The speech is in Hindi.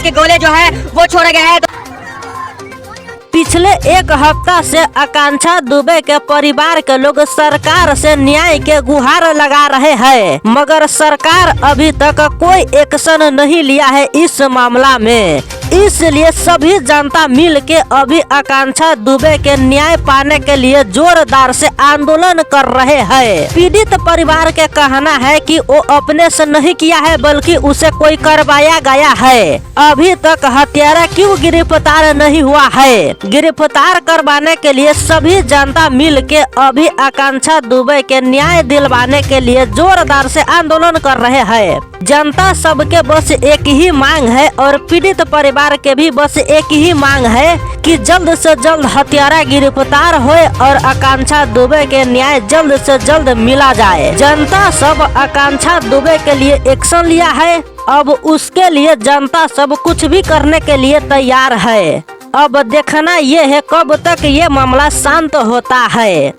के गोले जो है वो छोड़े गए हैं। पिछले एक हफ्ता से आकांक्षा दुबे के परिवार के लोग सरकार से न्याय के गुहार लगा रहे हैं, मगर सरकार अभी तक कोई एक्शन नहीं लिया है इस मामला में। इसलिए सभी जनता मिल के अभी आकांक्षा दुबे के न्याय पाने के लिए जोरदार से आंदोलन कर रहे हैं। पीड़ित परिवार के कहना है कि वो अपने से नहीं किया है बल्कि उसे कोई करवाया गया है। अभी तक हत्यारा क्यों गिरफ्तार नहीं हुआ है? गिरफ्तार करवाने के लिए सभी जनता मिल के अभी आकांक्षा दुबे के न्याय दिलवाने के लिए जोरदार से आंदोलन कर रहे हैं। जनता सबके बस एक ही मांग है और पीड़ित परिवार के भी बस एक ही मांग है कि जल्द से जल्द हत्यारा गिरफ्तार होए और आकांक्षा दुबे के न्याय जल्द से जल्द मिला जाए। जनता सब आकांक्षा दुबे के लिए एक्शन लिया है, अब उसके लिए जनता सब कुछ भी करने के लिए तैयार है। अब देखना ये है कब तक ये मामला शांत होता है।